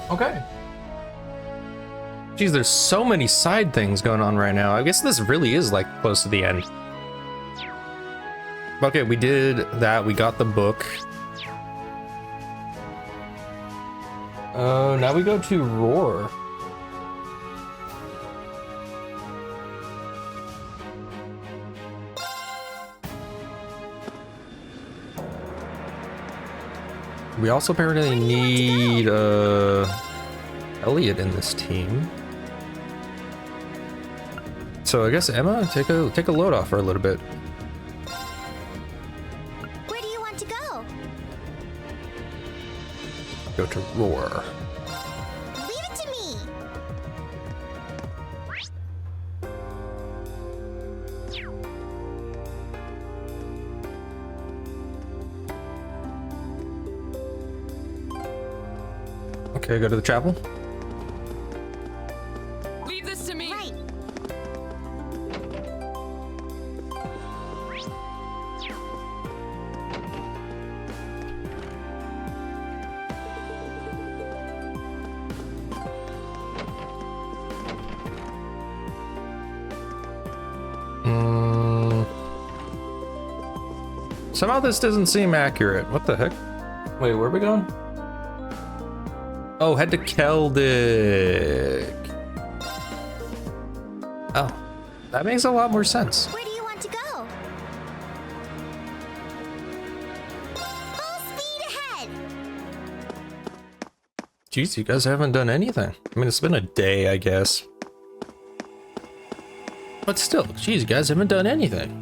Okay. Geez, there's so many side things going on right now. I guess this really is like close to the end. Okay, we did that. We got the book. Now we go to Roar. We also apparently need Elliot in this team. So I guess Emma, take a load off for a little bit. Where do you want to go? Go to Roar. Leave it to me. Okay, go to the chapel. Leave this to me. Right. Somehow this doesn't seem accurate. What the heck? Wait, where are we going? Oh, head to Keldic. Oh, that makes a lot more sense. Where do you want to go? Full speed ahead. Jeez, you guys haven't done anything. I mean, it's been a day, I guess. But still, geez, you guys haven't done anything.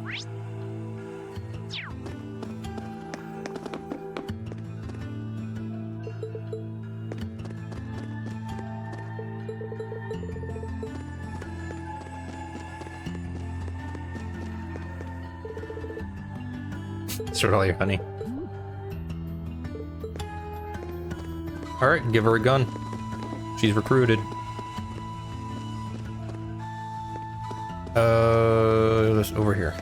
Certainly, honey. Alright, give her a gun. She's recruited. This over here.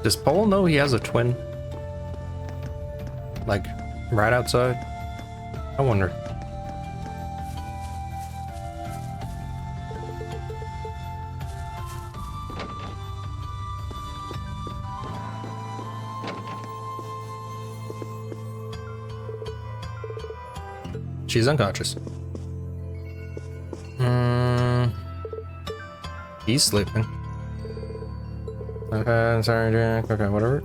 Does Paul know he has a twin? Like, right outside? I wonder. She's unconscious. He's sleeping. Okay, sorry, Jack. Okay, whatever.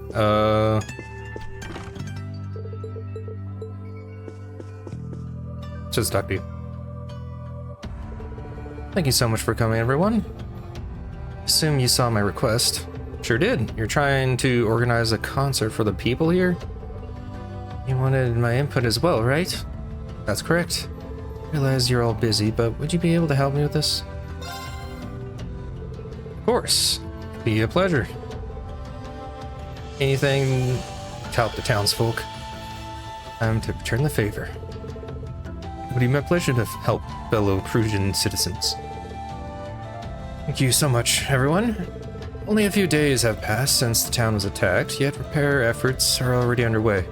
Just talk to you. Thank you so much for coming, everyone. Assume you saw my request. Sure did. You're trying to organize a concert for the people here? You wanted my input as well, right? That's correct. I realize you're all busy, but would you be able to help me with this? Of course. Be a pleasure. Anything to help the townsfolk. I'm to return the favor. It would be my pleasure to help fellow Prussian citizens. Thank you so much, everyone. Only a few days have passed since the town was attacked, yet repair efforts are already underway.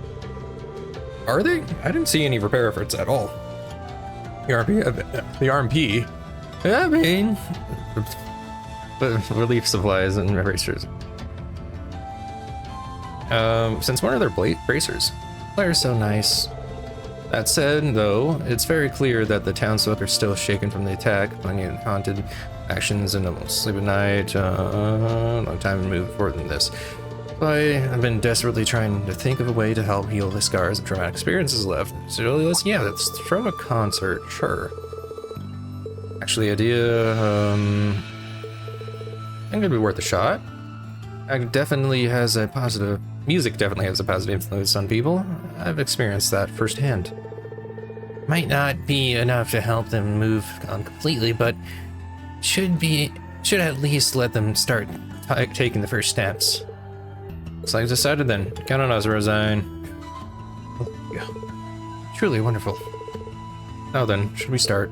Are they? I didn't see any repair efforts at all. The RMP. I mean, but relief supplies and erasers. Since when are there bracers? They're so nice. That said, though, it's very clear that the townsfolk are still shaken from the attack, finding haunted actions and almost sleep at night. Long time to move forward than this. I've been desperately trying to think of a way to help heal the scars of traumatic experiences left. So let's throw a concert, sure. Actually, idea, I think it'd be worth a shot. Music definitely has a positive influence on people. I've experienced that firsthand. Might not be enough to help them move on completely, but should at least let them start taking the first steps. Looks like decided then. Count on us, Rosine. Yeah. Truly wonderful. Now then, should we start?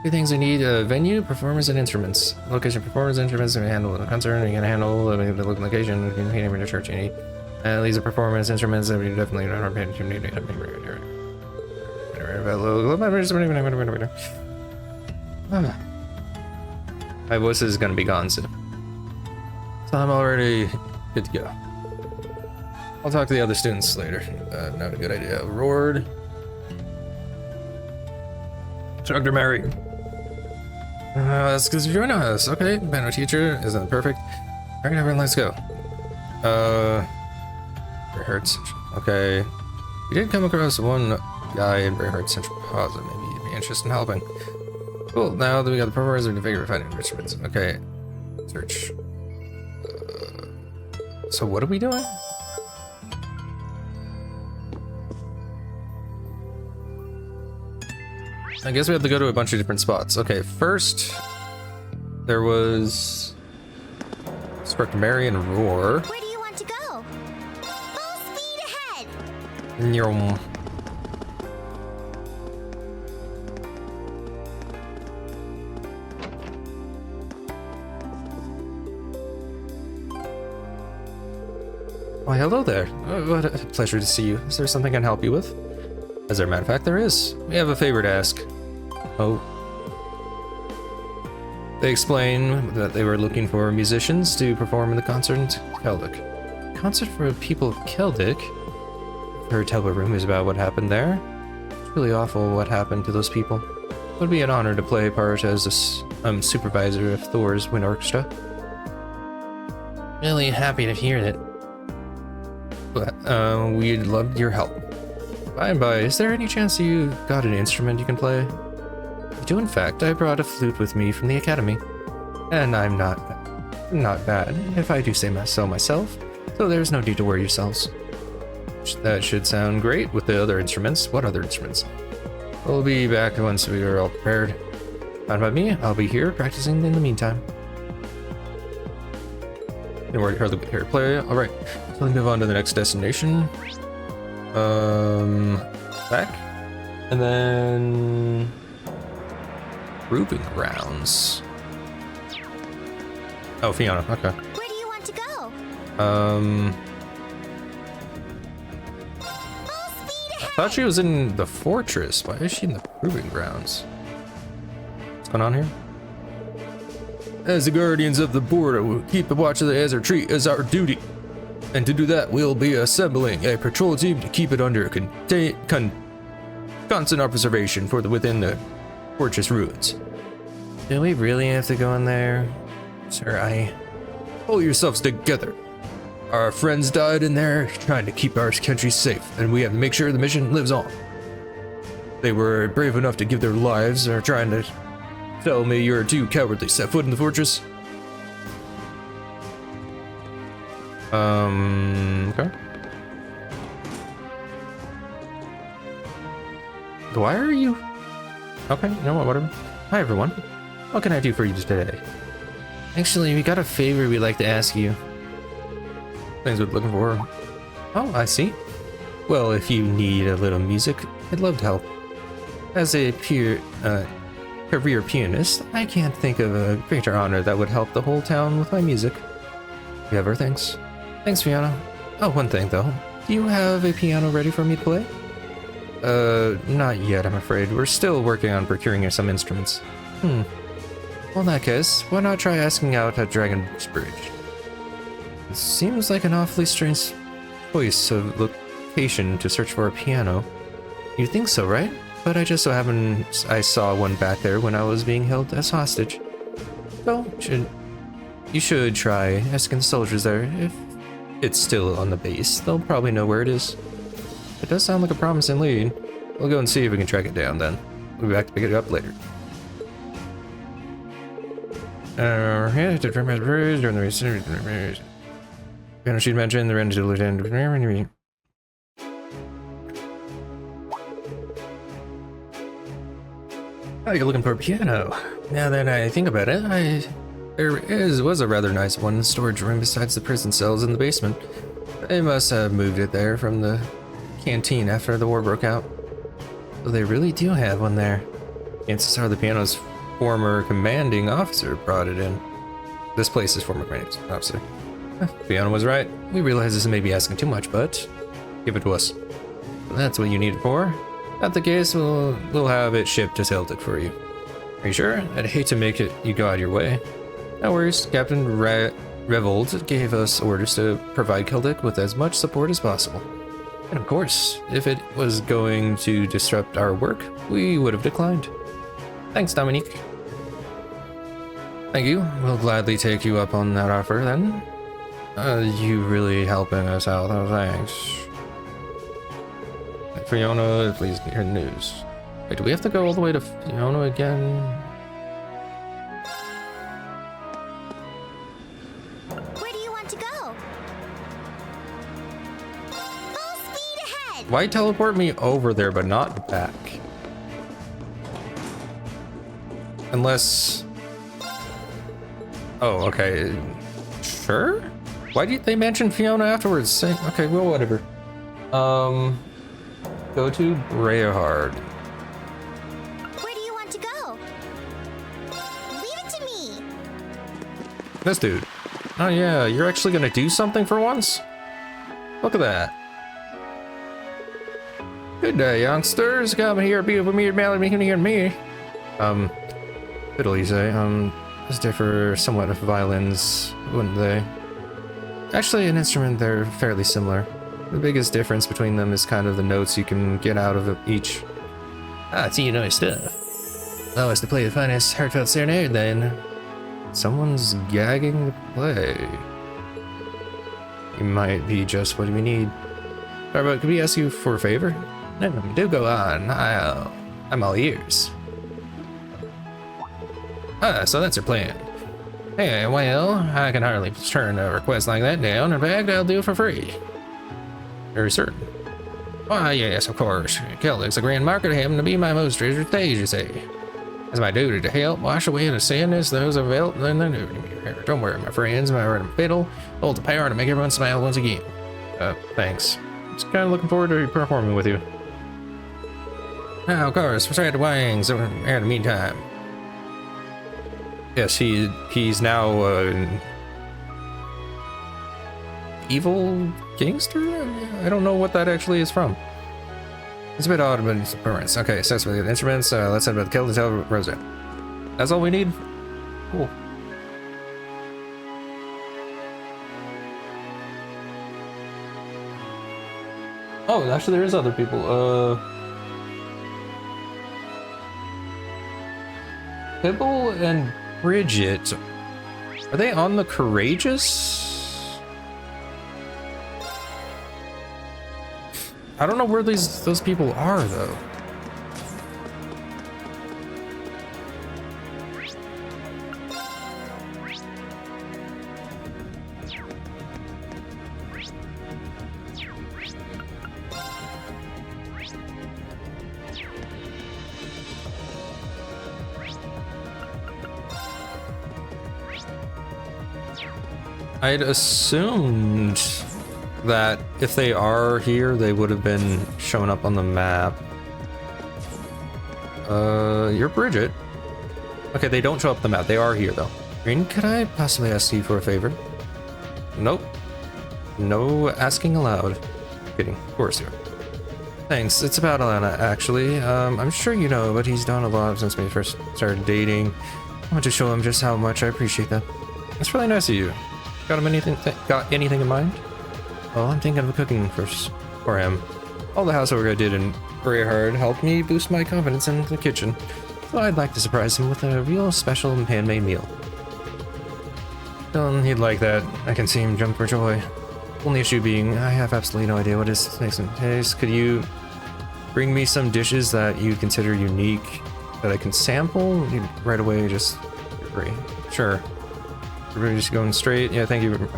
Two things we need: venue, performers, and instruments. Location, performers, instruments, and we handle the concert. We're gonna handle the location. We can paint in the church. You need these are performance instruments that we definitely don't have to need. My voice is gonna be gone soon, so I'm already good to go. I'll talk to the other students later. Not a good idea. Roared. Dr. Mary. That's because you're joining us. Okay, piano teacher isn't perfect. Alright, everyone, let's go. Briarheart Central. Okay. We did come across one guy in Briarheart Central Plaza. Maybe you'd be interested in helping. Cool, now that we got the performers, we can figure out finding instruments. Okay. Search. So what are we doing? I guess we have to go to a bunch of different spots. Okay, first there was Dr. Mary and Roar. Where do you want to go? Full speed ahead! Nyom. Why, hello there. What a pleasure to see you. Is there something I can help you with? As a matter of fact, there is. We have a favor to ask. Oh. They explain that they were looking for musicians to perform in the concert in Keldic. Concert for people of Keldic? I've heard tell rumors about what happened there. It's really awful what happened to those people. It would be an honor to play a part as a supervisor of Thor's Wind Orchestra. Really happy to hear that. But we'd love your help. By and by, is there any chance you got an instrument you can play? I do, in fact. I brought a flute with me from the academy. And I'm not bad, if I do say so myself, so there's no need to worry yourselves. That should sound great with the other instruments. What other instruments? We'll be back once we are all prepared. Fine by me, I'll be here practicing in the meantime. Don't worry, hardly here to play. Alright, so let's move on to the next destination. Back. And then Proving Grounds. Oh, Fiona, okay. Where do you want to go? Full speed I ahead! thought she was in the fortress. Why is she in the Proving Grounds? What's going on here? As the guardians of the border, we'll keep the watch of the Azure Tree as our duty. And to do that, we'll be assembling a patrol team to keep it under constant observation within the fortress ruins. Do we really have to go in there? Sir, Pull yourselves together. Our friends died in there trying to keep our country safe, and we have to make sure the mission lives on. They were brave enough to give their lives, or trying to tell me you're too cowardly to set foot in the fortress. Okay. Why are you? Okay, you know what, whatever. Hi, everyone. What can I do for you today? Actually, we got a favor we'd like to ask you. Things we're looking for. Oh, I see. Well, if you need a little music, I'd love to help. As a career pianist, I can't think of a greater honor that would help the whole town with my music. You have our thanks. Thanks, Fiona. Oh, one thing though. Do you have a piano ready for me to play? Not yet, I'm afraid. We're still working on procuring some instruments. Well, in that case, why not try asking out at Dragon's Bridge? It seems like an awfully strange choice of location to search for a piano. You think so, right? But I just so happened I saw one back there when I was being held as hostage. So, you should try asking the soldiers there. If it's still on the base, they'll probably know where it is. It does sound like a promising lead. We'll go and see if we can track it down then. We'll be back to pick it up later. Piano sheet mentioned the rent to Lieutenant. Oh, you're looking for a piano. Now that I think about it, Was a rather nice one storage room besides the prison cells in the basement. They must have moved it there from the canteen after the war broke out. So they really do have one there. Chances are the piano's former commanding officer brought it in. This place is former commanding officer. Piano was right. We realize this may be asking too much, but give it to us. That's what you need it for. At the case, we'll have it shipped to Celtic for you. Are you sure? I'd hate to make you go out of your way. No worries. Captain Revold gave us orders to provide Celtic with as much support as possible. And of course, if it was going to disrupt our work, we would have declined. Thanks, Dominique. Thank you. We'll gladly take you up on that offer then. You really helping us out, oh thanks. Fiona, please hear the news. Wait, do we have to go all the way to Fiona again? Where do you want to go? Full speed ahead! Why teleport me over there but not back? Unless... Oh, okay. Sure? Why did they mention Fiona afterwards? Say, okay, well, whatever. Go to Brayhard. Where do you want to go? Leave it to me! This dude. Oh yeah, you're actually gonna do something for once? Look at that. Good day, youngsters. Come here, be with me, and me. Fiddle, you say? Those differ somewhat of violins, wouldn't they? Actually, an instrument, they're fairly similar. The biggest difference between them is kind of the notes you can get out of each. Ah, see, you know your stuff. Allow us to play the finest heartfelt serenade, then. Someone's gagging to play. You might be just what we need. Sorry, but could we ask you for a favor? No, do go on. I'm all ears. Ah, so that's your plan. Hey, well, I can hardly turn a request like that down. In fact, I'll do it for free. Very certain. Why, yes, of course. Celtic's a grand market to him to be my most treasured stage, you say. It's my duty to help wash away the sadness those of felt in their duty. Don't worry, my friends, my rhythm fiddle holds the power to make everyone smile once again. Thanks. Just kind of looking forward to performing with you. Now, of course, for the wings in the meantime. Yes, he's now an evil gangster? I don't know what that actually is from. It's a bit odd, but it's appearance. Okay, so that's for the instruments. Let's head about the kill to tell Rosa. That's all we need? Cool. Oh, actually there is other people. Pibble and Bridget. Are they on the Courageous? I don't know where those people are though. I'd assumed that if they are here, they would have been showing up on the map. You're Bridget. Okay, they don't show up on the map. They are here though. Green, could I possibly ask you for a favor? Nope. No asking aloud. Kidding. Of course you are. Thanks. It's about Alana, actually. I'm sure you know, but he's done a lot since we first started dating. I want to show him just how much I appreciate that. That's really nice of you. Got anything in mind? Well, I'm thinking of cooking for him. All the housework I did in Brayhard helped me boost my confidence in the kitchen. So I'd like to surprise him with a real special handmade meal. He'd like that. I can see him jump for joy. Only issue being, I have absolutely no idea what this makes him taste. Could you bring me some dishes that you consider unique that I can sample right away? Just free. Sure. We're just going straight. Yeah, thank you.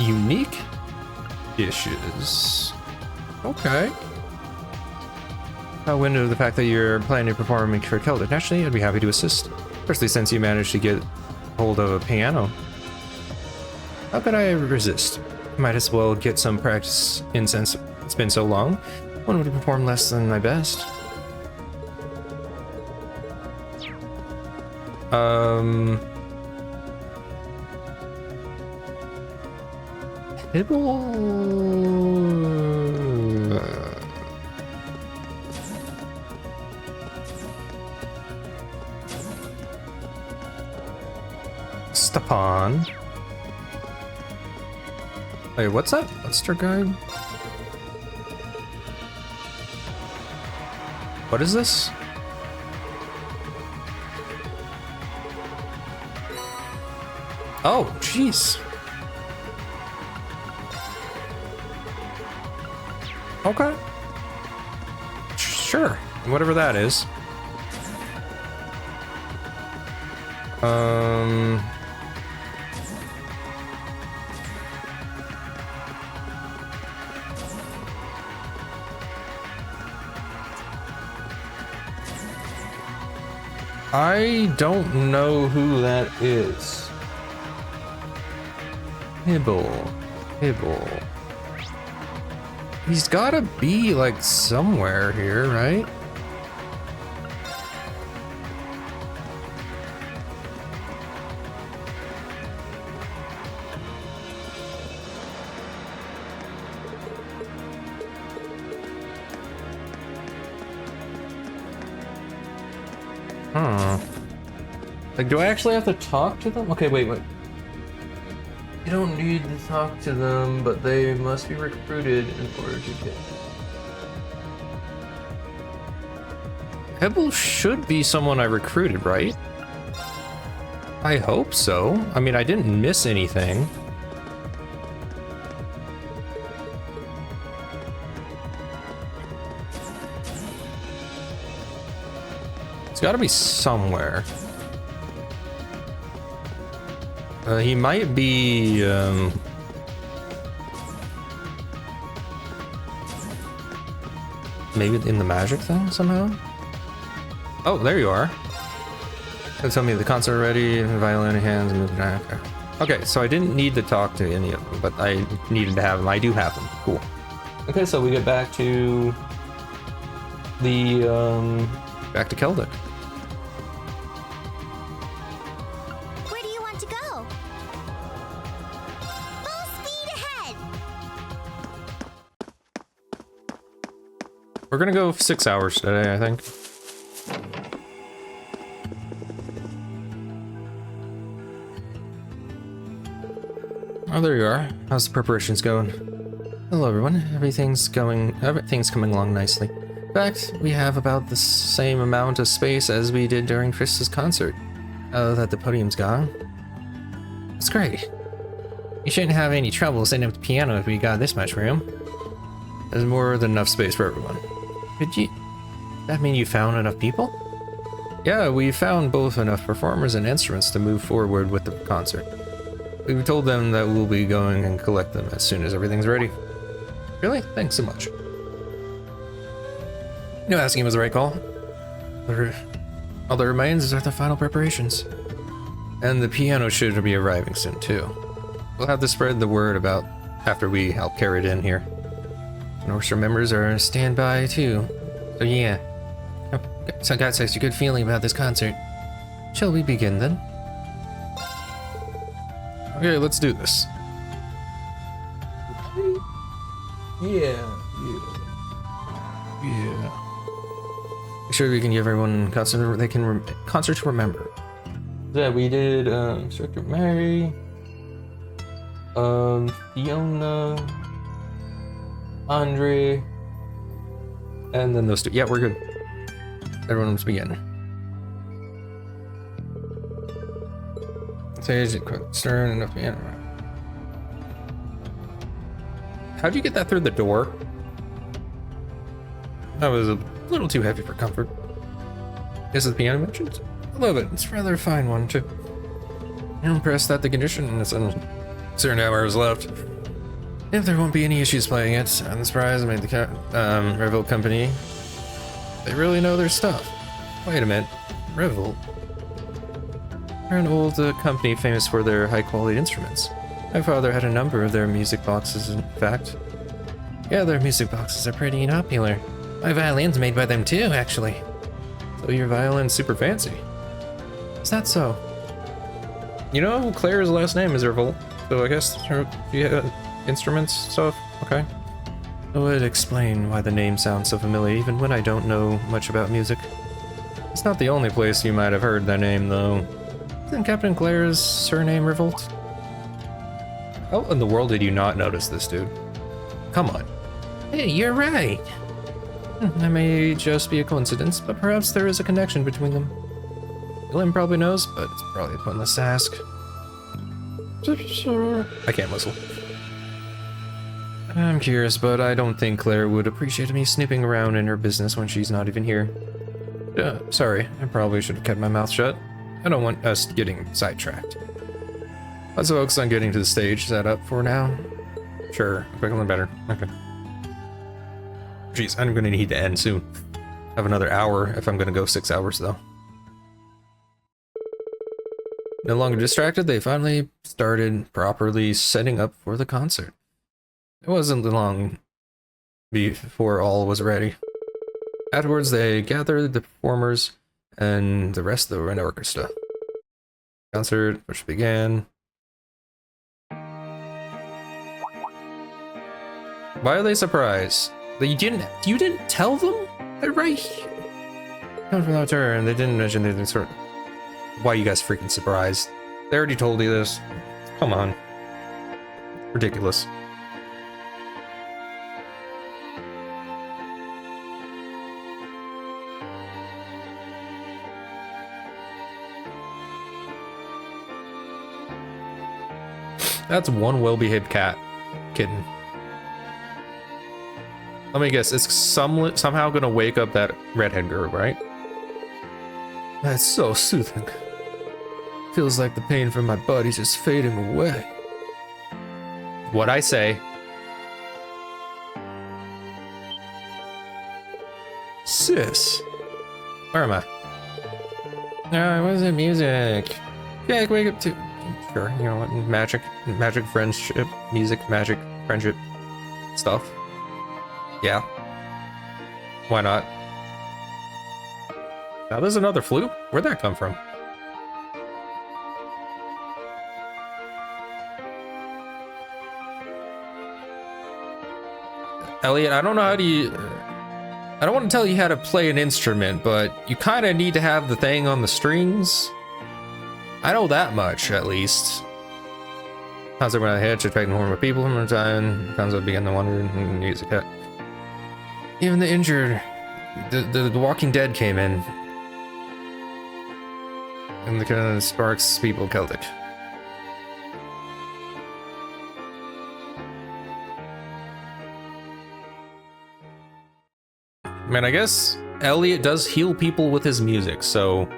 Unique dishes. Okay. I'll win the fact that you're planning to perform for Celtic. Naturally, I'd be happy to assist. Especially since you managed to get hold of a piano. How could I resist? Might as well get some practice in since it's been so long. One would perform less than my best. Hibble. Stepan. Wait, what's that? Monster guide? What is this? Oh, jeez. Okay. Sure. Whatever that is. I don't know who that is. Hibble. He's gotta be like somewhere here, right? Huh. Like, do I actually have to talk to them? Okay, wait. You don't need to talk to them, but they must be recruited in order to get... Hibble should be someone I recruited, right? I hope so. I mean, I didn't miss anything. It's gotta be somewhere. He might be, maybe in the magic thing somehow? Oh, there you are. Tell me the concert ready, violin in hands, and okay. Okay, so I didn't need to talk to any of them, but I needed to have them. I do have them. Cool. Okay, so we get back to the, back to Keldek. Where do you want to go? Full speed ahead! We're gonna go 6 hours today, I think. Oh, there you are. How's the preparations going? Hello, everyone. Everything's coming along nicely. In fact, we have about the same amount of space as we did during Chris's concert. Oh, that the podium's gone. It's great. You shouldn't have any trouble setting up the piano if we got this much room. There's more than enough space for everyone. That mean you found enough people? Yeah, we found both enough performers and instruments to move forward with the concert. We've told them that we'll be going and collect them as soon as everything's ready. Really? Thanks so much. No, asking was the right call. All that remains are the final preparations. And the piano should be arriving soon, too. We'll have to spread the word about after we help carry it in here. And orchestra members are on standby, too. So yeah. So I got such a good feeling about this concert. Shall we begin, then? Okay, let's do this. Yeah. Make sure we can give everyone concert concert to remember. Yeah, we did Instructor Mary, Fiona, Andre, and then those two. Yeah, we're good. Everyone was beginning. Sage, quick, stern, enough piano. How'd you get that through the door? That was a little too heavy for comfort. This is the piano mentioned? I love it. It's a rather fine one, too. I'm impressed that the condition is certain hours left. If there won't be any issues playing it, I'm surprised I made the Revel company. They really know their stuff. Wait a minute. Revel? They're an old company famous for their high-quality instruments. My father had a number of their music boxes, in fact. Yeah, their music boxes are pretty popular. My violin's made by them too, actually. So your violin's super fancy. Is that so? You know, Claire's last name is Revolt, so I guess she had instruments stuff. Okay. That would explain why the name sounds so familiar, even when I don't know much about music. It's not the only place you might have heard that name, though. Isn't Captain Claire's surname Revolt? How in the world did you not notice this, dude? Come on. Hey, you're right. That may just be a coincidence, but perhaps there is a connection between them. Glenn probably knows, but it's probably pointless to ask. I can't whistle. I'm curious, but I don't think Claire would appreciate me snooping around in her business when she's not even here. Sorry, I probably should have kept my mouth shut. I don't want us getting sidetracked. Let's focus on getting to the stage set up for now. Sure, quicker and better. Okay. Jeez, I'm gonna need to end soon. Have another hour if I'm gonna go 6 hours though. No longer distracted, they finally started properly setting up for the concert. It wasn't long before all was ready. Afterwards, they gathered the performers and the rest of the orchestra. Concert, which began. Why are they surprised? That you didn't tell them? They're right here. Come from that turn, they didn't mention anything sort of. Why are you guys freaking surprised? They already told you this. Come on. Ridiculous. That's one well-behaved kitten. Let me guess, it's somehow gonna wake up that redhead girl, right? That's so soothing. Feels like the pain from my body's just fading away. What'd I say? Sis. Where am I? What is it? Music. Yeah, wake up to. Sure, you know what? Magic, friendship, music, magic, friendship, stuff. Yeah. Why not? Now there's another flute? Where'd that come from? Elliot, I don't know how to I don't want to tell you how to play an instrument, but you kind of need to have the thing on the strings. I know that much, at least. Concept around the head, should the horn with people from time. Concept begin to wonder and music. Even the injured, the Walking Dead came in. And the kind of sparks people Celtic. Man, I guess Elliot does heal people with his music, so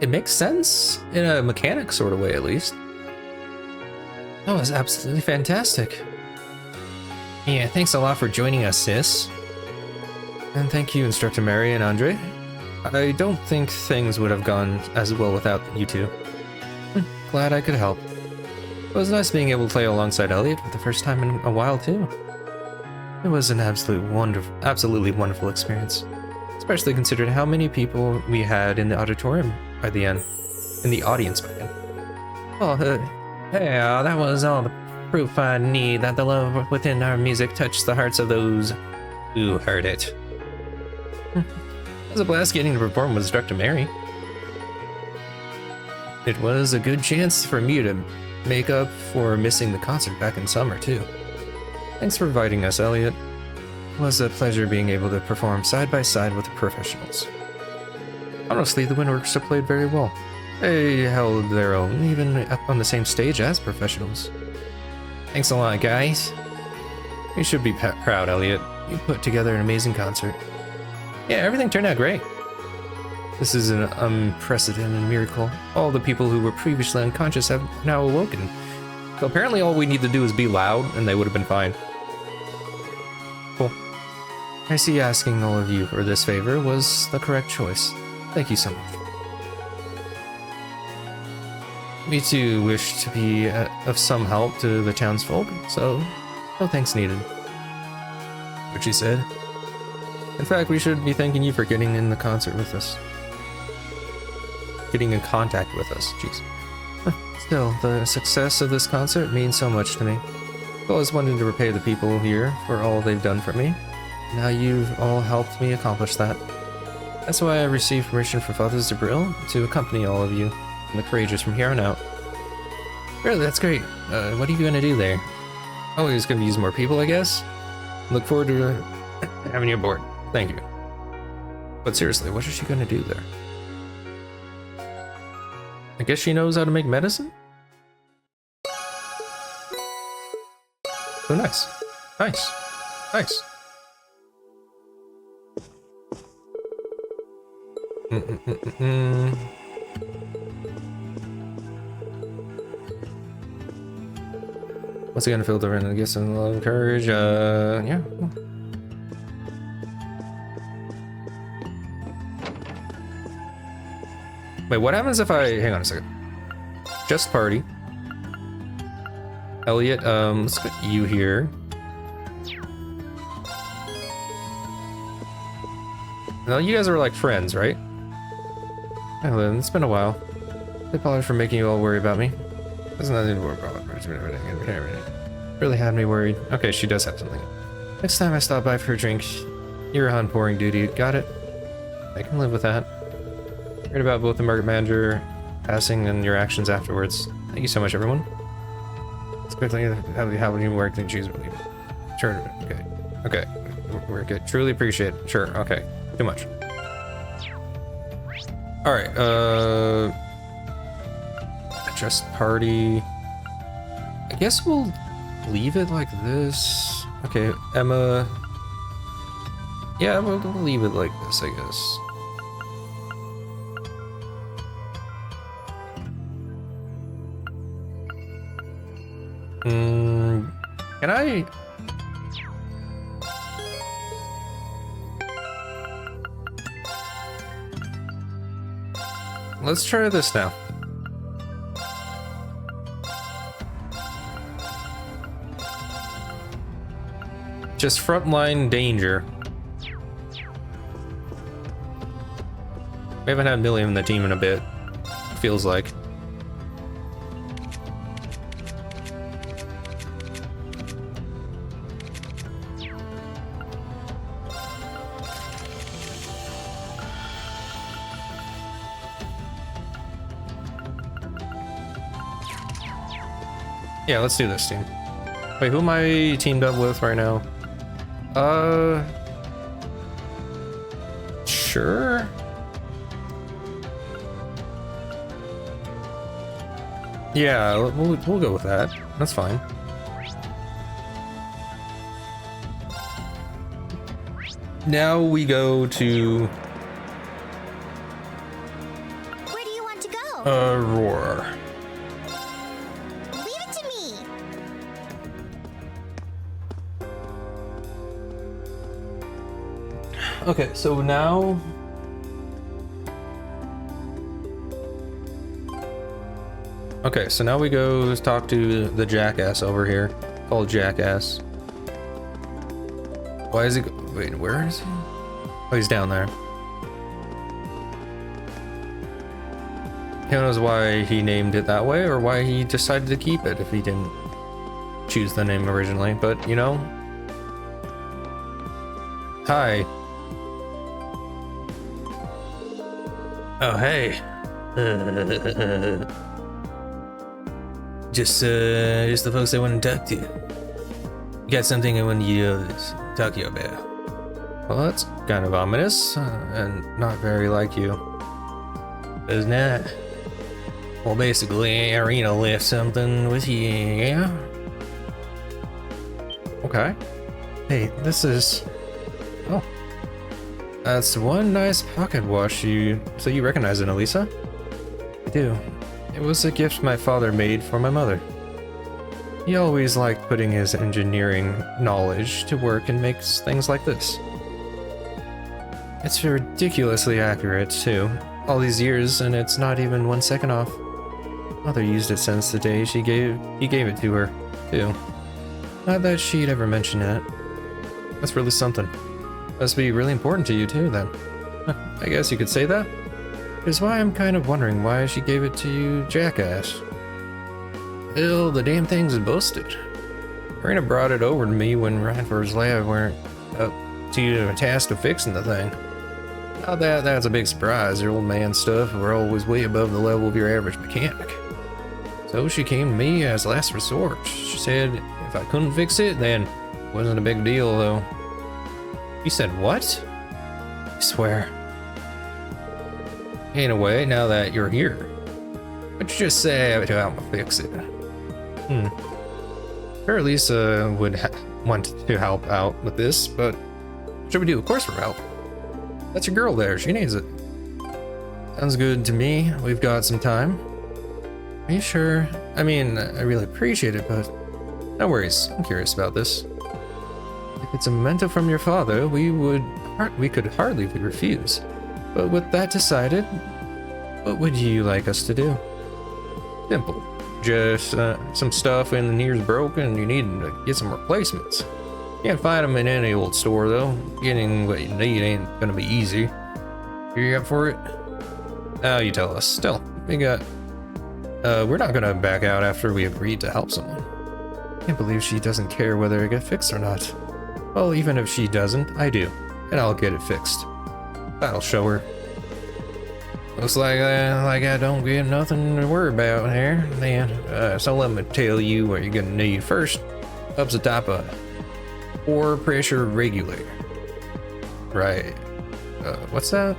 it makes sense in a mechanic sort of way, at least. That was absolutely fantastic. Yeah, thanks a lot for joining us, sis. And thank you, Instructor Mary and Andre. I don't think things would have gone as well without you two. Glad I could help. It was nice being able to play alongside Elliot for the first time in a while, too. It was an absolutely wonderful experience. Especially considering how many people we had in the auditorium by the end. In the audience by the end. Oh, yeah, that was all the proof I need that the love within our music touched the hearts of those who heard it. It was a blast getting to perform with Instructor Mary. It was a good chance for me to make up for missing the concert back in summer, too. Thanks for inviting us, Elliot. It was a pleasure being able to perform side by side with the professionals. Honestly, the Wind Orchestra played very well. They held their own, even up on the same stage as professionals. Thanks a lot, guys. You should be proud, Elliot. You put together an amazing concert. Yeah, everything turned out great. This is an unprecedented miracle. All the people who were previously unconscious have now awoken. So apparently all we need to do is be loud, and they would have been fine. Cool. I see asking all of you for this favor was the correct choice. Thank you so much. Me too wish to be of some help to the townsfolk, so no thanks needed. What she said. In fact, we should be thanking you for getting in the concert with us. Getting in contact with us, jeez. Still, the success of this concert means so much to me. I've always wanted to repay the people here for all they've done for me. Now you've all helped me accomplish that. That's why I received permission from Father Zabril to accompany all of you and the courageous from here on out. Really, that's great. What are you gonna do there? Oh, he's gonna use more people, I guess? Look forward to having you aboard. Thank you. But seriously, what is she gonna do there? I guess she knows how to make medicine? Oh, nice. Nice. Nice. What's he gonna filter in? I guess some love and courage. Yeah. Wait, what happens if I hang on a second? Just party. Elliot, let's put you here. No, you guys are like friends, right? Well, it's been a while. I apologize for making you all worry about me. There's nothing to worry about. Really had me worried. Okay, she does have something. Next time I stop by for a drink, you're on pouring duty. Got it? I can live with that. Heard about both the market manager passing and your actions afterwards. Thank you so much, everyone. It's quickly how you work and choose believe. Sure. Okay. Okay. We're good. Truly appreciate it. Sure. Okay. Too much. All right. Just party. I guess we'll leave it like this. Okay, Emma. Yeah, we'll leave it like this, I guess. Can I? Let's try this now. Just frontline danger. We haven't had Milliam in the team in a bit. Feels like. Yeah, let's do this team. Wait, who am I teamed up with right now? Sure. Yeah, we'll go with that. That's fine. Now we go to Where do you want to go? Roar. Leave it to me. Okay, so now we go talk to the jackass over here, called Jackass. Why is he? Wait, where is he? Oh, he's down there. Who knows why he named it that way, or why he decided to keep it if he didn't choose the name originally, but you know. Hi. Oh, hey. Just the folks I want to talk to. You got something I want you to talk to you about. Well, that's kind of ominous, and not very like you. Isn't it? Well, basically, Arena left something with you, yeah? Okay. Hey, this is... Oh. That's one nice pocket watch So you recognize it, Elisa? I do. It was a gift my father made for my mother. He always liked putting his engineering knowledge to work and makes things like this. It's ridiculously accurate, too. All these years, and it's not even 1 second off. Mother used it since the day he gave it to her, too. Not that she'd ever mention it. That's really something. Must be really important to you too, then. I guess you could say that. Is why I'm kind of wondering why she gave it to you, jackass. Ew, the damn thing's busted. Marina brought it over to me when Reinford's lab weren't up to the task of fixing the thing. Not that that's a big surprise. Your old man stuff were always way above the level of your average mechanic. So she came to me as last resort. She said if I couldn't fix it, then it wasn't a big deal, though. You said what? I swear. In a way, now that you're here. But you just say I'm gonna fix it. Sure, Lisa would want to help out with this, but what should we do? Of course we'll help. That's your girl there, she needs it. Sounds good to me. We've got some time. Are you sure? I mean, I really appreciate it, but no worries. I'm curious about this. If it's a memento from your father, we could hardly refuse. But with that decided, what would you like us to do? Simple. Just some stuff in here's broken and you need to get some replacements. Can't find them in any old store though. Getting what you need ain't gonna be easy. You up for it? Oh, you tell us. Still, we're not gonna back out after we agreed to help someone. Can't believe she doesn't care whether it gets fixed or not. Well, even if she doesn't, I do, and I'll get it fixed. That'll show her. Looks like I don't get nothing to worry about here, man. So let me tell you what you're gonna need first. Up's the top of pore pressure regulator. Right. What's that?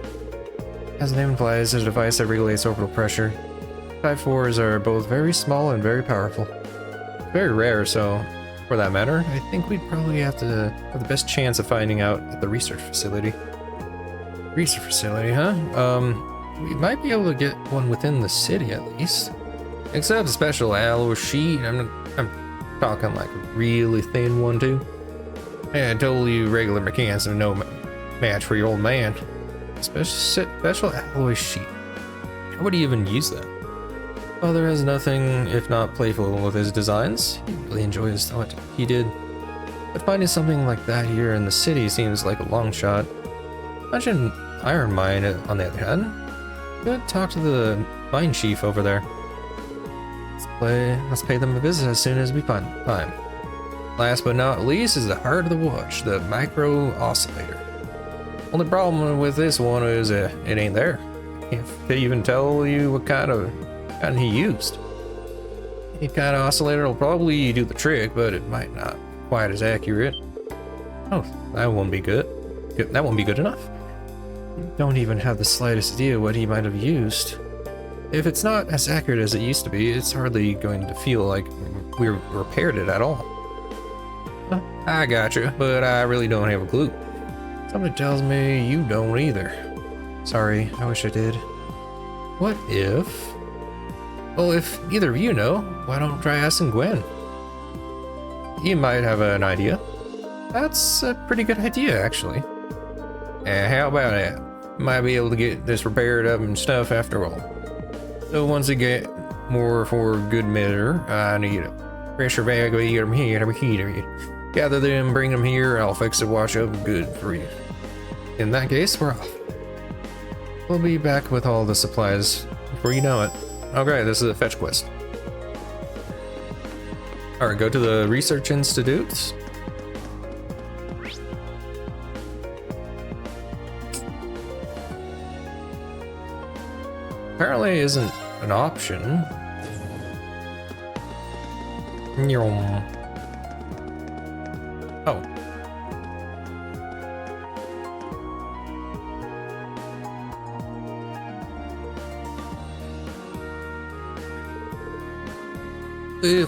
As the name implies, it's a device that regulates orbital pressure. Type 4s are both very small and very powerful. Very rare, so for that matter, I think we'd probably have the best chance of finding out at the research facility. Research facility, huh? We might be able to get one within the city at least. Except a special alloy sheet. I'm talking like a really thin one too. Yeah, totally regular mechanics are no match for your old man. Special alloy sheet. How would he even use that? Father has nothing if not playful with his designs. He really enjoys what he did. But finding something like that here in the city seems like a long shot. Imagine iron mine on the other hand. Good, talk to the mine chief over there. Let's pay them a visit as soon as we find time. Last but not least is the heart of the watch, the micro oscillator. Only problem with this one is it ain't there. Can't even tell you what kind he used. Any kind of oscillator will probably do the trick, but it might not be quite as accurate. Oh, that won't be good. That won't be good enough. Don't even have the slightest idea what he might have used. If it's not as accurate as it used to be, it's hardly going to feel like we repaired it at all. I gotcha, but I really don't have a clue. Something tells me you don't either. Sorry, I wish I did. What if... Well, if neither of you know, why don't try asking Gwen? You might have an idea. That's a pretty good idea, actually. How about that? Might be able to get this repaired up and stuff after all. So once I get more for good measure, I need a pressure regulator here. Gather them, bring them here, I'll fix the wash up good for you. In that case, we're off. We'll be back with all the supplies before you know it. Okay, this is a fetch quest. Alright, go to the research institutes. Apparently isn't an option. Oh.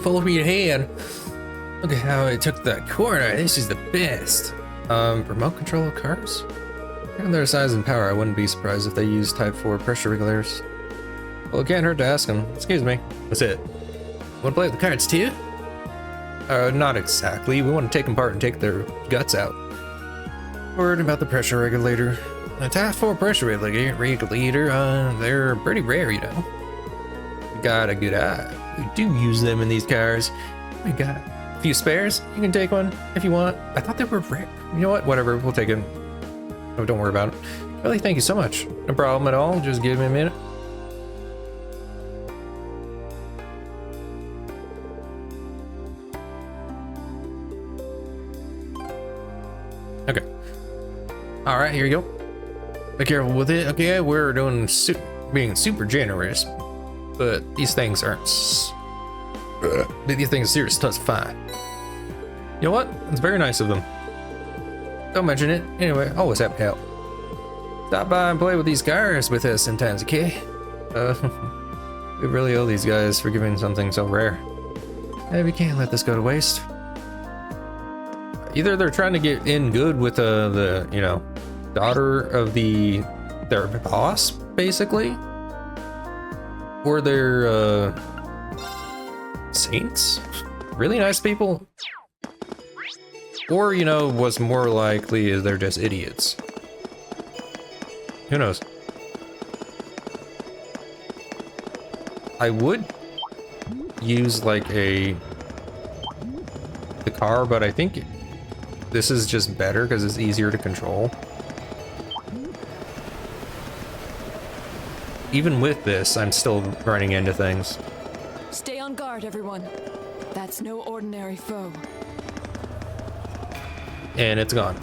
Follow me ahead. Look at how I took that corner. This is the best. Remote control of cars? Given their size and power, I wouldn't be surprised if they use Type 4 pressure regulators. Well, it can't hurt to ask them. Excuse me. That's it. Want to play with the cards too? Not exactly. We want to take them apart and take their guts out. Word about the pressure regulator. A Type 4 pressure regulator, they're pretty rare, you know. got a good eye. We do use them in these cars. We got a few spares. You can take one if you want. I thought they were rare. You know what? Whatever. We'll take it. Oh, don't worry about it. Really, thank you so much. No problem at all. Just give me a minute. Okay. All right, here you go. Be careful with it. Okay, we're doing being super generous, but these things aren't. These things are serious. That's fine. You know what? It's very nice of them. Don't mention it. Anyway, always happy to help. Stop by and play with these cars with us sometimes, okay? We really owe these guys for giving something so rare. Hey, we can't let this go to waste. Either they're trying to get in good with the you know, daughter of their boss, basically, or they're saints, really nice people, or you know, what's more likely is they're just idiots. Who knows? I would use like the car, but I think this is just better because it's easier to control. Even with this, I'm still running into things. Stay on guard, everyone. That's no ordinary foe. And it's gone.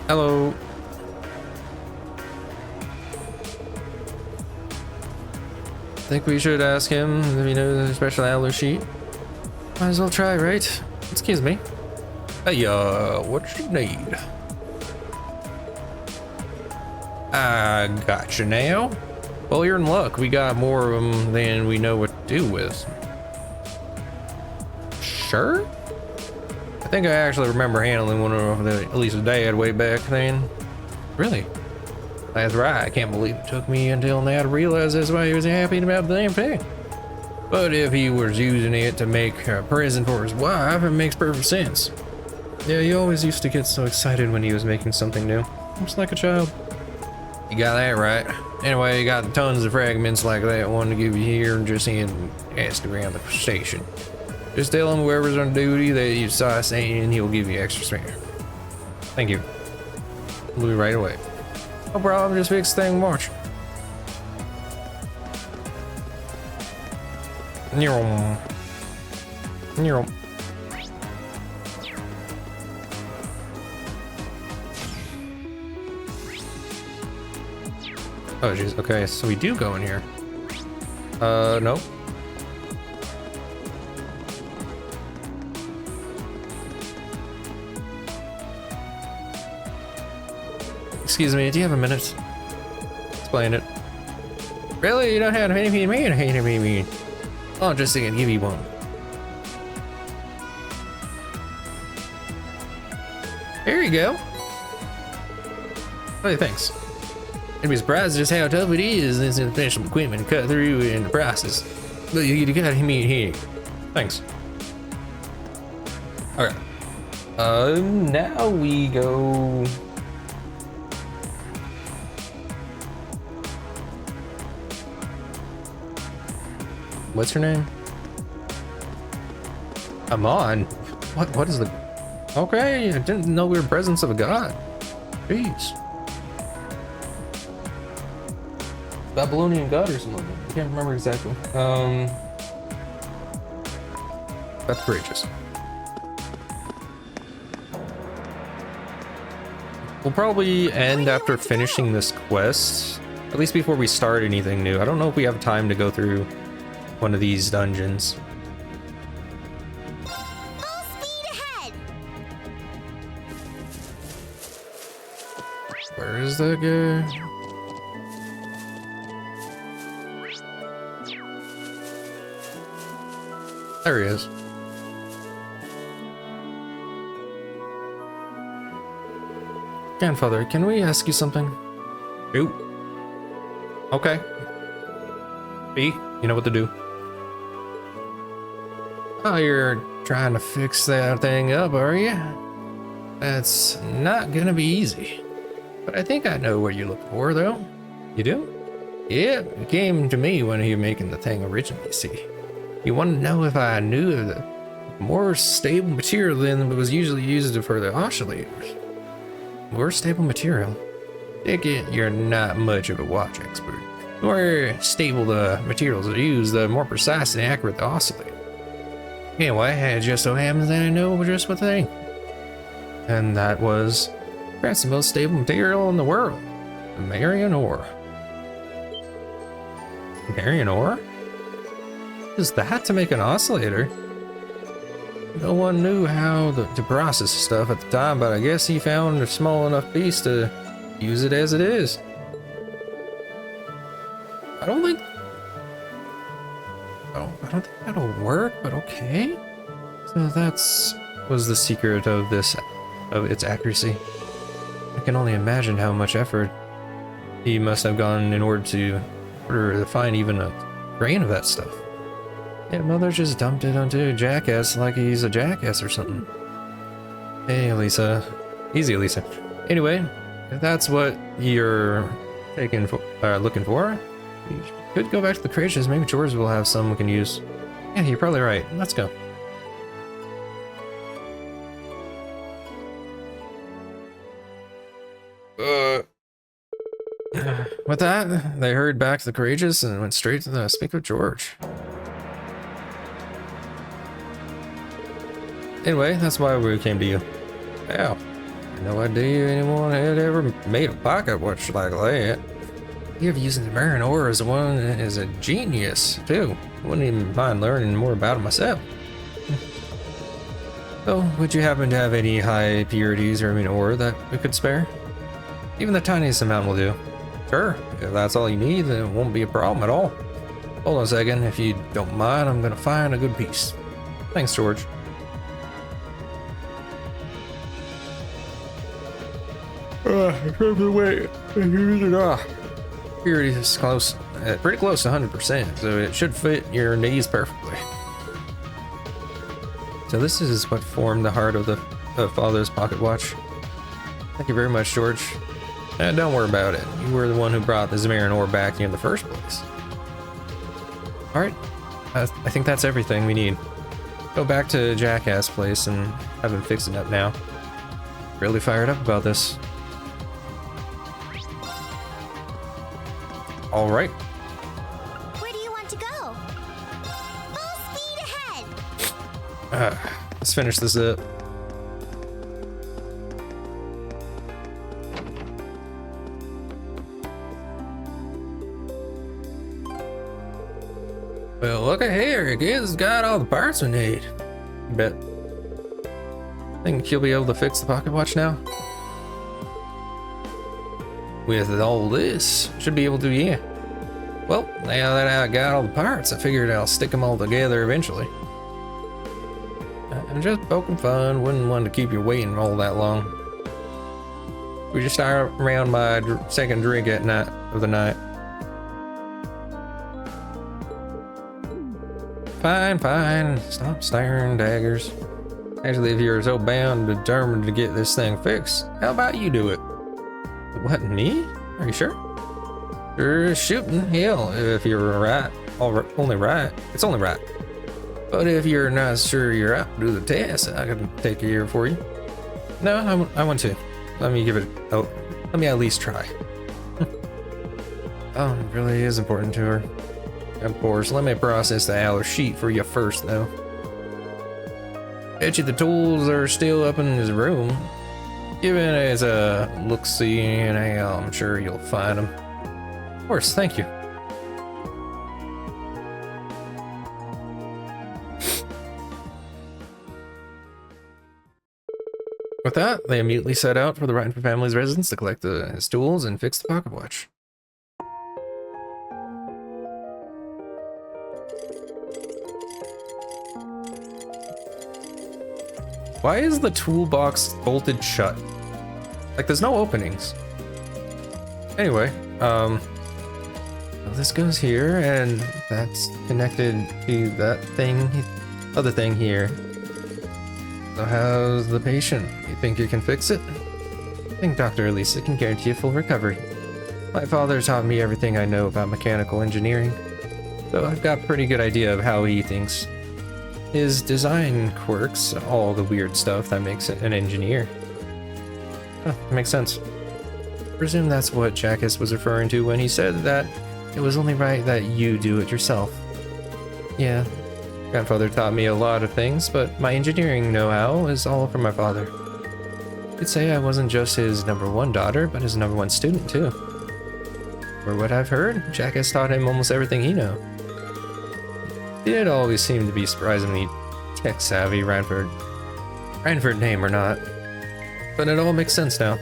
Hello. Think we should ask him if he knows the special alloy sheet. Might as well try, right? Excuse me. Hey, what you need? I gotcha now. Well, you're in luck. We got more of them than we know what to do with. Sure? I think I actually remember handling one of the, at least Dad way back then. Really? That's right. I can't believe it took me until now to realize that's why he was happy about the damn thing. But if he was using it to make a present for his wife, it makes perfect sense. Yeah, he always used to get so excited when he was making something new. Just like a child. You got that right. Anyway, you got tons of fragments like that one to give you here and just ask around the station. Just tell him whoever's on duty that you saw saying and he'll give you extra spare. Thank you. We'll be right away. No problem, just fix the thing, march. Neural. Oh jeez, okay, so we do go in here. No. Excuse me, do you have a minute? Explain it. Really? You don't have anything to me? Oh, just thinking, give you one. Here you go. Hey, thanks. You'd be surprised just how tough it is this international equipment to cut through in the process. But you gotta meet here. Thanks. Okay. Now we go. What's her name? Amon. What is the? Okay, I didn't know we were presence of a god. Jeez. Babylonian god or something. I can't remember exactly. That's courageous. We'll probably end after finishing this quest, at least before we start anything new. I don't know if we have time to go through one of these dungeons. Full speed ahead. Where is that guy? There he is. Grandfather, can we ask you something? Ooh. Okay. B, you know what to do. Oh, you're trying to fix that thing up, are you? That's not gonna be easy. But I think I know what you're looking for, though. You do? Yeah, it came to me when you were making the thing originally, see. You wanted to know if I knew of the more stable material than was usually used for the oscillators. More stable material? Take it you're not much of a watch expert. The more stable the materials are used, the more precise and accurate the oscillator. Anyway, it just so happens that I know just what thing. And that was perhaps the most stable material in the world, the Marion ore. Marion ore? What is that to make an oscillator? No one knew how to process stuff at the time, but I guess he found a small enough piece to use it as it is. I don't think that'll work, but okay. So that's was the secret of its accuracy. I can only imagine how much effort he must have gone in order to find even a grain of that stuff. Yeah, Mother just dumped it onto a jackass like he's a jackass or something. Hey, Elisa. Easy, Elisa. Anyway, if that's what you're looking for, you could go back to the creations. Maybe George will have some we can use. Yeah, you're probably right. Let's go. With that, they hurried back to the Courageous and went straight to the Speak with George. Anyway, that's why we came to you. Wow, no idea anyone had ever made a pocket watch like that. You're using the Marion ore as one is a genius too. Wouldn't even mind learning more about it myself. So, would you happen to have any high purities or ore that we could spare? Even the tiniest amount will do. Sure, if that's all you need, then it won't be a problem at all. Hold on a second, if you don't mind, I'm gonna find a good piece. Thanks, George. Wait. Purity is close, pretty close to 100%, so it should fit your knees perfectly. So this is what formed the heart of the Father's pocket watch. Thank you very much, George. Don't worry about it. You were the one who brought the Marion ore back here in the first place. Alright, I think that's everything we need. Go back to Jackass Place and have him fix it up now. Really fired up about this. Alright. Where do you want to go? Full speed ahead! Let's finish this up. Well, look at here, it's got all the parts we need. Bet. Think you'll be able to fix the pocket watch now? With all this, should be able to, yeah. Well, now that I got all the parts, I figured I'll stick them all together eventually. I'm just poking fun, wouldn't want to keep you waiting all that long. We just start around my second drink of the night. Fine, stop staring, daggers. Actually, if you're so bound and determined to get this thing fixed, how about you do it? What, me? Are you sure? You're shooting, hell, if you're right. Only right. It's only right. But if you're not sure you're out to do the test, I can take care for you. No, I want to. Let me let me at least try. Oh, it really is important to her. Of course, let me process the Aller sheet for you first, though. Bet you the tools are still up in his room. Give it as a look-see, and I'm sure you'll find them. Of course, thank you. With that, they immediately set out for the Rhineford family's residence to collect his tools and fix the pocket watch. Why is the toolbox bolted shut? Like, there's no openings. Anyway, this goes here, and that's connected to that thing, other thing here. So how's the patient? You think you can fix it? think Dr. Elisa can guarantee a full recovery. My father taught me everything I know about mechanical engineering, so I've got a pretty good idea of how he thinks. His design quirks, all the weird stuff that makes an engineer. Huh, makes sense. Presume that's what Jackus was referring to when he said that it was only right that you do it yourself. Yeah, grandfather taught me a lot of things, but my engineering know-how is all from my father. You'd say I wasn't just his #1 daughter, but his #1 student too. For what I've heard, Jackus taught him almost everything he knew. He did always seem to be surprisingly tech-savvy, Ranford name or not. But it all makes sense now.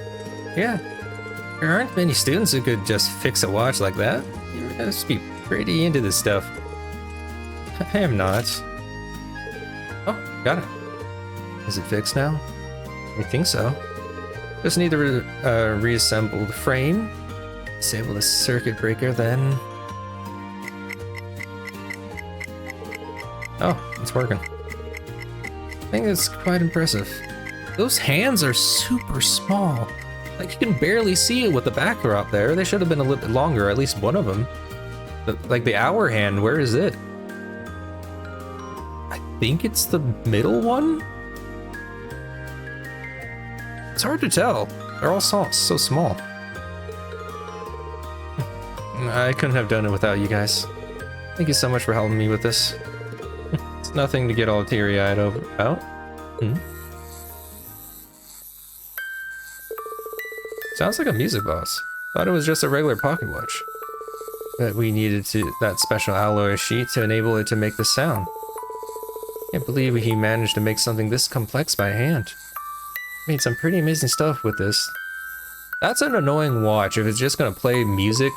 Yeah, there aren't many students who could just fix a watch like that. You must be pretty into this stuff. I am not. Oh, got it. Is it fixed now? I think so. Just need to reassemble the frame, disable the circuit breaker, then... Oh, it's working. I think it's quite impressive. Those hands are super small. Like, you can barely see it with the backdrop there. They should have been a little bit longer, at least one of them. Like the hour hand, where is it? I think it's the middle one? It's hard to tell. They're all so small. I couldn't have done it without you guys. Thank you so much for helping me with this. It's nothing to get all teary-eyed about. Sounds like a music box. Thought it was just a regular pocket watch. But we needed that special alloy sheet to enable it to make this sound. Can't believe he managed to make something this complex by hand. Made some pretty amazing stuff with this. That's an annoying watch if it's just gonna play music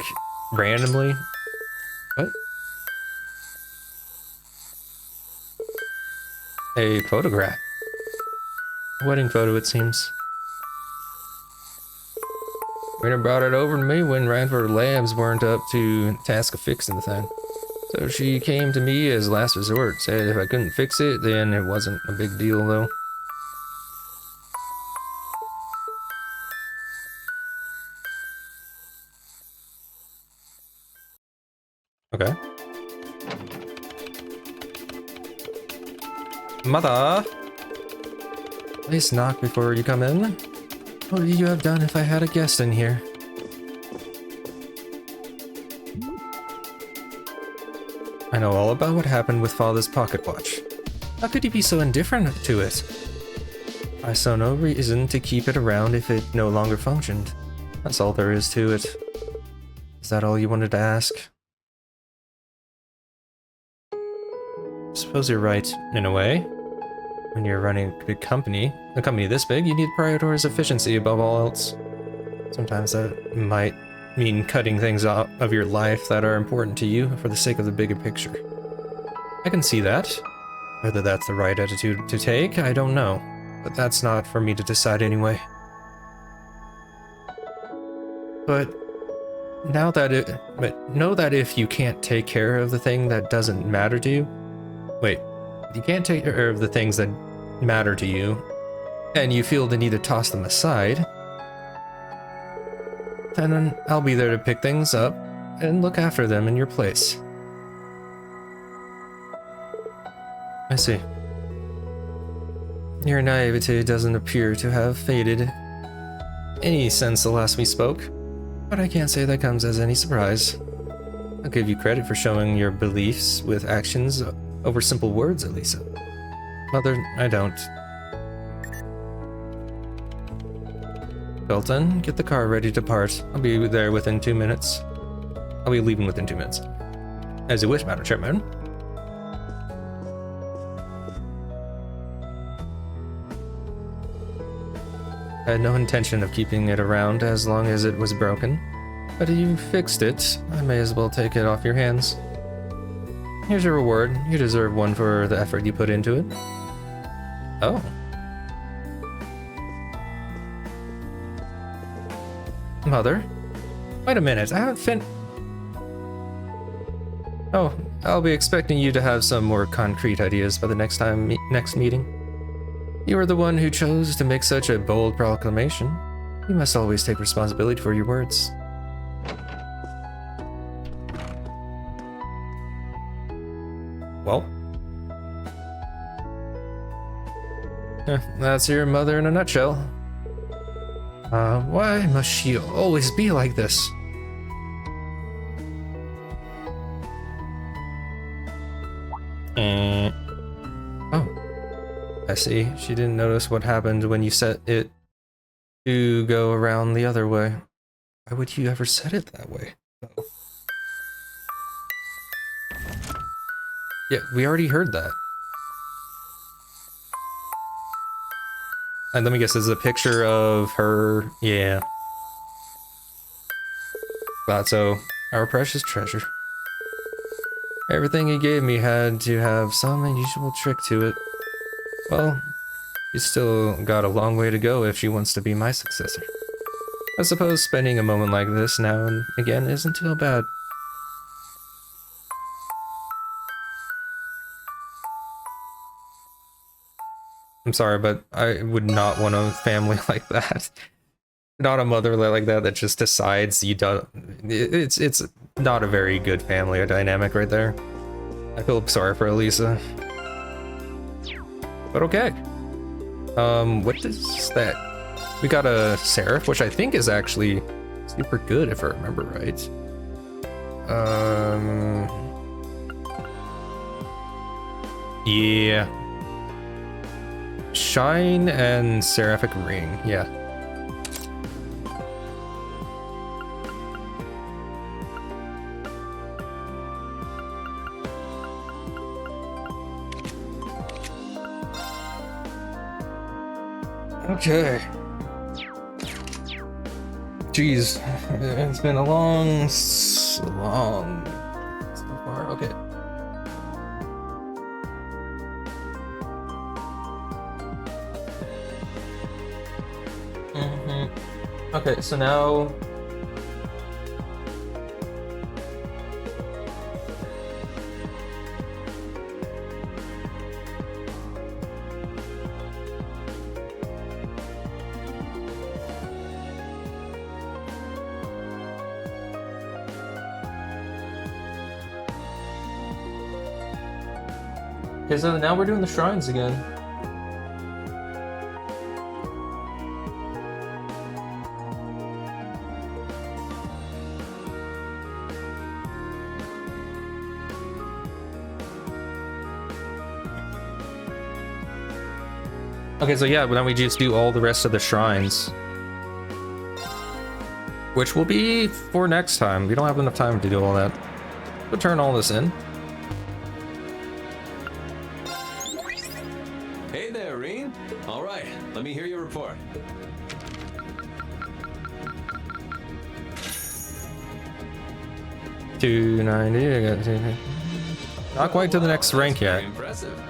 randomly. What? A photograph. A wedding photo, it seems. Rena brought it over to me when Ranford Labs weren't up to task of fixing the thing. So she came to me as last resort, said if I couldn't fix it, then it wasn't a big deal though. Okay. Mother! Please knock before you come in. What would you have done if I had a guest in here? I know all about what happened with Father's pocket watch. How could you be so indifferent to it? I saw no reason to keep it around if it no longer functioned. That's all there is to it. Is that all you wanted to ask? Suppose you're right, in a way. When you're running a company this big, you need to prioritize efficiency above all else. Sometimes that might mean cutting things out of your life that are important to you for the sake of the bigger picture. I can see that. Whether that's the right attitude to take, I don't know. But that's not for me to decide anyway. But know that if you can't take care of the thing that doesn't matter to you, you can't take care of the things that matter to you, and you feel the need to toss them aside, then I'll be there to pick things up and look after them in your place. I see. Your naivety doesn't appear to have faded any since the last we spoke, but I can't say that comes as any surprise. I'll give you credit for showing your beliefs with actions over simple words, Elisa. Mother, I don't. Belton, get the car ready to depart. I'll be there within 2 minutes. I'll be leaving within 2 minutes. As you wish, Madam Chairman. I had no intention of keeping it around as long as it was broken, but if you fixed it, I may as well take it off your hands. Here's your reward. You deserve one for the effort you put into it. Oh. Mother? Wait a minute, I haven't Oh, I'll be expecting you to have some more concrete ideas by the next meeting. You were the one who chose to make such a bold proclamation. You must always take responsibility for your words. Well, that's your mother in a nutshell. Why must she always be like this? Oh, I see. She didn't notice what happened when you set it to go around the other way. Why would you ever set it that way? Oh. Yeah, we already heard that. And let me guess, this is a picture of her. Yeah. Thought so. Our precious treasure. Everything he gave me had to have some unusual trick to it. Well, she's still got a long way to go if she wants to be my successor. I suppose spending a moment like this now and again isn't too bad. I'm sorry, but I would not want a family like that. Not a mother like that that just decides you don't. It's not a very good family dynamic right there. I feel sorry for Elisa. But okay. What is that? We got a Seraph, which I think is actually super good if I remember right. Yeah. Shine and Seraphic Ring, yeah. Okay. Jeez, it's been a long so far. Okay. Okay, so now okay, so now we're doing the shrines again. Okay, so yeah, but then we just do all the rest of the shrines. Which will be for next time. We don't have enough time to do all that. We'll turn all this in. Hey there, Rean. All right, let me hear your report. $290. I got 290. Not quite to the next rank yet. Very impressive.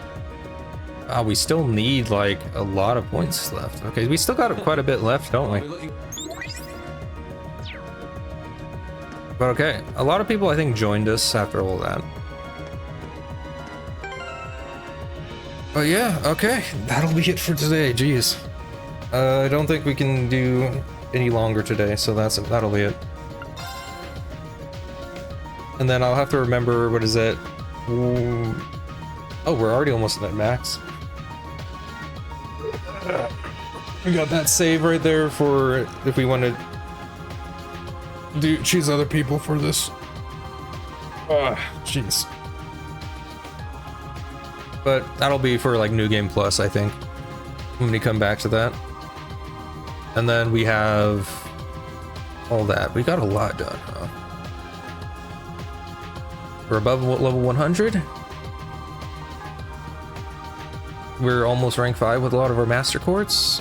We still need like a lot of points left. Okay, we still got quite a bit left, don't we? But okay, a lot of people I think joined us after all that. But yeah, okay, that'll be it for today. Jeez, I don't think we can do any longer today, so that'll be it. And then I'll have to remember, what is it? Oh, we're already almost at max. We got that save right there for if we want to choose other people for this. Jeez. But that'll be for like New Game Plus, I think, when we come back to that. And then we have all that. We got a lot done, huh? We're above level 100. We're almost rank 5 with a lot of our master courts.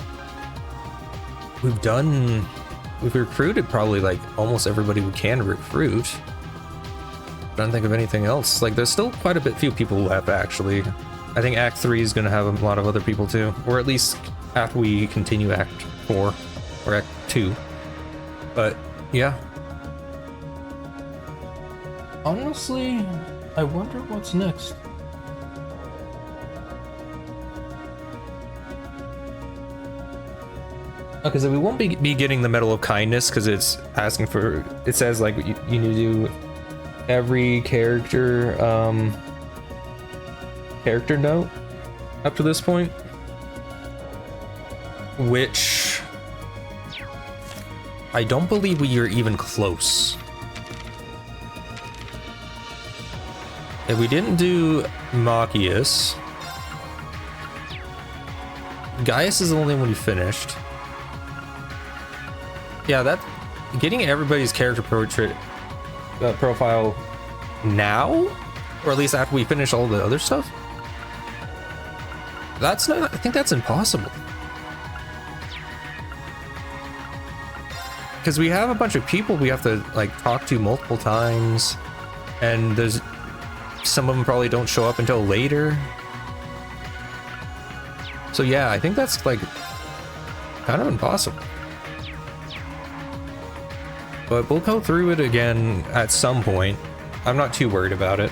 We've recruited probably like almost everybody we can recruit. Don't think of anything else. Like, there's still quite a few people left actually. I think Act 3 is gonna have a lot of other people too, or at least after we continue Act 4 or Act 2. But yeah. Honestly, I wonder what's next. Because we won't be getting the Medal of Kindness because it's asking for. It says like you need to do every character character note up to this point, which I don't believe we are even close. If we didn't do Machias, Gaius is the only one we finished. Yeah, that getting everybody's character portrait profile now, or at least after we finish all the other stuff. That's not. I think that's impossible. Because we have a bunch of people we have to like talk to multiple times, and there's some of them probably don't show up until later. So yeah, I think that's like kind of impossible. But we'll go through it again at some point. I'm not too worried about it.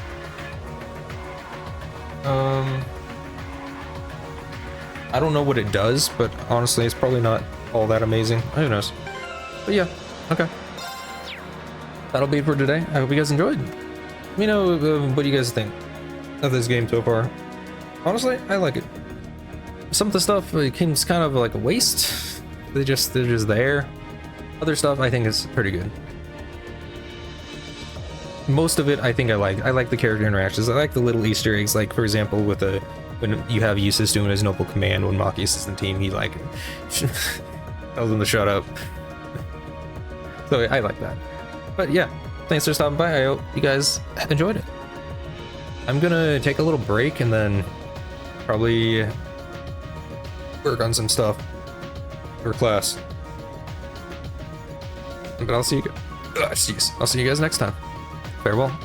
I don't know what it does, but honestly, it's probably not all that amazing. Who knows? But yeah, okay. That'll be it for today. I hope you guys enjoyed. Let me know what you guys think of this game so far. Honestly, I like it. Some of the stuff seems kind of like a waste. They're just there. Other stuff I think is pretty good. Most of it I think I like. I like the character interactions. I like the little Easter eggs, like for example with the when you have Eustace doing his noble command when Machias is in the team, he like tells him to shut up. So I like that. But yeah, thanks for stopping by. I hope you guys enjoyed it. I'm gonna take a little break and then probably work on some stuff for class. But I'll see you guys next time. Farewell.